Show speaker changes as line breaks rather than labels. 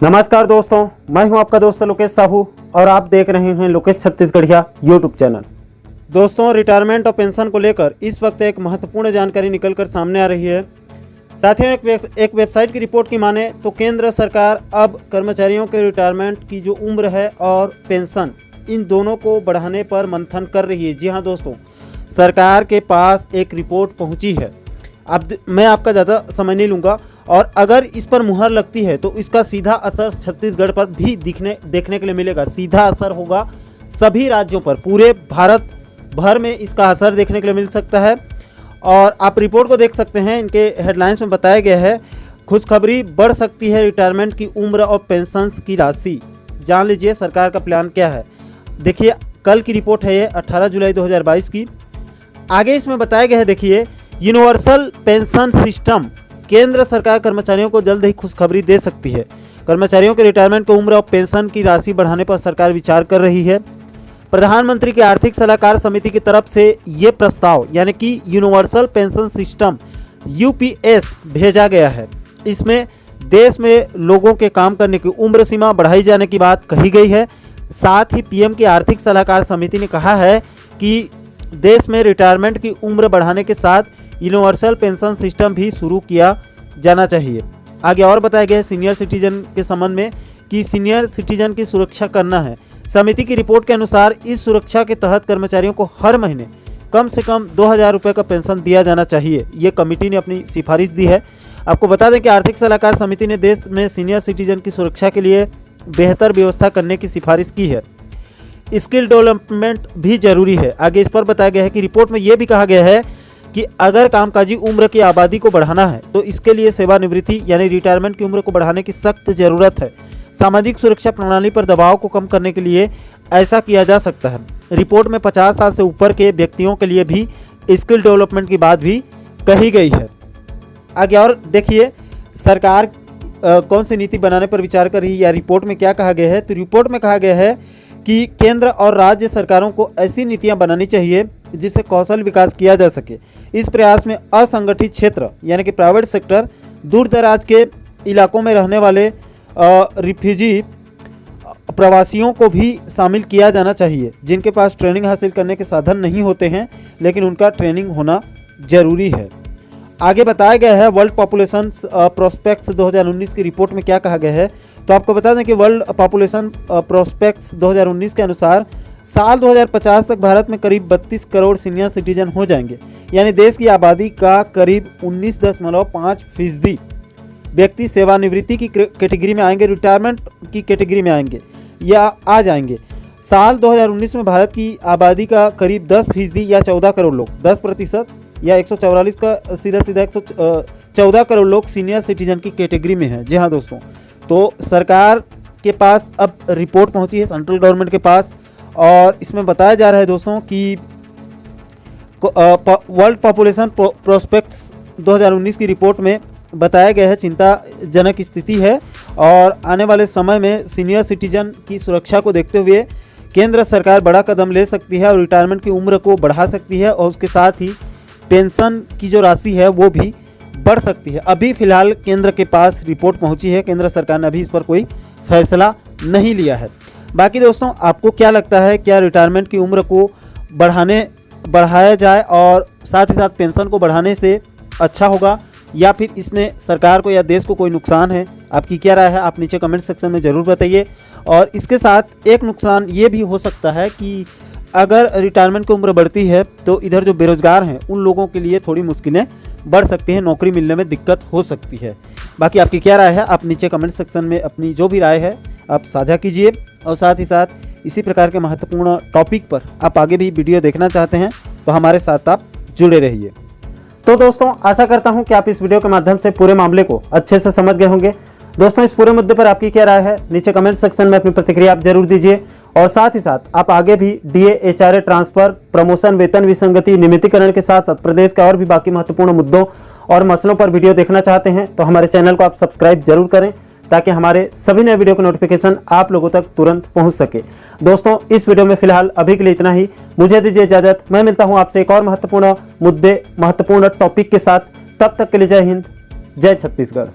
नमस्कार दोस्तों, मैं हूं आपका दोस्त लोकेश साहू और आप देख रहे हैं लोकेश छत्तीसगढ़िया यूट्यूब चैनल। दोस्तों, रिटायरमेंट और पेंशन को लेकर इस वक्त एक महत्वपूर्ण जानकारी निकलकर सामने आ रही है। साथियों, एक वेबसाइट की रिपोर्ट की माने तो केंद्र सरकार अब कर्मचारियों के रिटायरमेंट की जो उम्र है और पेंशन, इन दोनों को बढ़ाने पर मंथन कर रही है। जी हाँ दोस्तों, सरकार के पास एक रिपोर्ट पहुँची है। अब मैं आपका ज़्यादा समय नहीं लूँगा और अगर इस पर मुहर लगती है तो इसका सीधा असर छत्तीसगढ़ पर भी देखने के लिए मिलेगा। सीधा असर होगा सभी राज्यों पर, पूरे भारत भर में इसका असर देखने के लिए मिल सकता है। और आप रिपोर्ट को देख सकते हैं, इनके हेडलाइंस में बताया गया है, खुशखबरी, बढ़ सकती है रिटायरमेंट की उम्र और पेंशन की राशि। जान लीजिए सरकार का प्लान क्या है। देखिए, कल की रिपोर्ट है ये 18 जुलाई 2022 की। आगे इसमें बताया गया है, देखिए, यूनिवर्सल पेंशन सिस्टम, केंद्र सरकार कर्मचारियों को जल्द ही खुशखबरी दे सकती है। कर्मचारियों के रिटायरमेंट की उम्र और पेंशन की राशि बढ़ाने पर सरकार विचार कर रही है। प्रधानमंत्री की आर्थिक सलाहकार समिति की तरफ से ये प्रस्ताव यानी कि यूनिवर्सल पेंशन सिस्टम यूपीएस भेजा गया है। इसमें देश में लोगों के काम करने की उम्र सीमा बढ़ाई जाने की बात कही गई है। साथ ही पीएम की आर्थिक सलाहकार समिति ने कहा है कि देश में रिटायरमेंट की उम्र बढ़ाने के साथ यूनिवर्सल पेंशन सिस्टम भी शुरू किया जाना चाहिए। आगे और बताया गया है सीनियर सिटीजन के संबंध में कि सीनियर सिटीजन की सुरक्षा करना है। समिति की रिपोर्ट के अनुसार इस सुरक्षा के तहत कर्मचारियों को हर महीने कम से कम 2000 रुपये का पेंशन दिया जाना चाहिए। ये कमेटी ने अपनी सिफारिश दी है। आपको बता दें कि आर्थिक सलाहकार समिति ने देश में सीनियर सिटीजन की सुरक्षा के लिए बेहतर व्यवस्था करने की सिफारिश की है। स्किल डेवलपमेंट भी जरूरी है। आगे इस पर बताया गया है कि रिपोर्ट में यह भी कहा गया है कि अगर कामकाजी उम्र की आबादी को बढ़ाना है तो इसके लिए सेवानिवृत्ति यानी रिटायरमेंट की उम्र को बढ़ाने की सख्त जरूरत है। सामाजिक सुरक्षा प्रणाली पर दबाव को कम करने के लिए ऐसा किया जा सकता है। रिपोर्ट में 50 साल से ऊपर के व्यक्तियों के लिए भी स्किल डेवलपमेंट की बात भी कही गई है। आगे और देखिए, सरकार कौन सी नीति बनाने पर विचार कर रही है या रिपोर्ट में क्या कहा गया है। तो रिपोर्ट में कहा गया है कि केंद्र और राज्य सरकारों को ऐसी नीतियां बनानी चाहिए जिससे कौशल विकास किया जा सके। इस प्रयास में असंगठित क्षेत्र यानी कि प्राइवेट सेक्टर, दूर दराज के इलाकों में रहने वाले रिफ्यूजी प्रवासियों को भी शामिल किया जाना चाहिए, जिनके पास ट्रेनिंग हासिल करने के साधन नहीं होते हैं लेकिन उनका ट्रेनिंग होना जरूरी है। आगे बताया गया है वर्ल्ड पॉपुलेशन प्रोस्पेक्ट्स 2019 की रिपोर्ट में क्या कहा गया है। तो आपको बता दें कि वर्ल्ड पॉपुलेशन प्रोस्पेक्ट्स 2019 के अनुसार साल 2050 तक भारत में करीब 32 करोड़ सीनियर सिटीजन हो जाएंगे, यानी देश की आबादी का करीब 19.5% व्यक्ति सेवानिवृत्ति की कैटेगरी में आएंगे, रिटायरमेंट की कैटेगरी में आएंगे या आ जाएंगे। साल 2019 में भारत की आबादी का करीब 10% या 14 करोड़ लोग, 10% या 144 का सीधा 114 करोड़ लोग सीनियर सिटीजन की कैटेगरी में हैं। जी हाँ दोस्तों, तो सरकार के पास अब रिपोर्ट पहुंची है, सेंट्रल गवर्नमेंट के पास, और इसमें बताया जा रहा है दोस्तों कि वर्ल्ड पॉपुलेशन प्रोस्पेक्ट्स 2019 की रिपोर्ट में बताया गया है चिंताजनक स्थिति है और आने वाले समय में सीनियर सिटीजन की सुरक्षा को देखते हुए केंद्र सरकार बड़ा कदम ले सकती है और रिटायरमेंट की उम्र को बढ़ा सकती है और उसके साथ ही पेंशन की जो राशि है वो भी बढ़ सकती है। अभी फिलहाल केंद्र के पास रिपोर्ट पहुंची है, केंद्र सरकार ने अभी इस पर कोई फैसला नहीं लिया है। बाकी दोस्तों, आपको क्या लगता है, क्या रिटायरमेंट की उम्र को बढ़ाया जाए और साथ ही साथ पेंशन को बढ़ाने से अच्छा होगा या फिर इसमें सरकार को या देश को कोई नुकसान है? आपकी क्या राय है, आप नीचे कमेंट सेक्शन में ज़रूर बताइए। और इसके साथ एक नुकसान ये भी हो सकता है कि अगर रिटायरमेंट की उम्र बढ़ती है तो इधर जो बेरोजगार हैं उन लोगों के लिए थोड़ी मुश्किलें बढ़ सकती हैं, नौकरी मिलने में दिक्कत हो सकती है। बाकी आपकी क्या राय है, आप नीचे कमेंट सेक्शन में अपनी जो भी राय है आप साझा कीजिए। और साथ ही साथ इसी प्रकार के महत्वपूर्ण टॉपिक पर आप आगे भी वीडियो देखना चाहते हैं तो हमारे साथ आप जुड़े रहिए। तो दोस्तों, आशा करता हूं कि आप इस वीडियो के माध्यम से पूरे मामले को अच्छे से समझ गए होंगे। दोस्तों, इस पूरे मुद्दे पर आपकी क्या राय है, नीचे कमेंट सेक्शन में अपनी प्रतिक्रिया आप जरूर दीजिए। और साथ ही साथ आप आगे भी डीए, एचआरए ट्रांसफर, प्रमोशन, वेतन विसंगति, नियमितीकरण के साथ साथ प्रदेश का और भी बाकी महत्वपूर्ण मुद्दों और मसलों पर वीडियो देखना चाहते हैं तो हमारे चैनल को आप सब्सक्राइब जरूर करें ताकि हमारे सभी नए वीडियो का नोटिफिकेशन आप लोगों तक तुरंत पहुंच सके। दोस्तों, इस वीडियो में फिलहाल अभी के लिए इतना ही। मुझे दीजिए इजाजत। मैं मिलता हूं आपसे एक और महत्वपूर्ण मुद्दे, महत्वपूर्ण टॉपिक के साथ। तब तक के लिए जय हिंद, जय छत्तीसगढ़।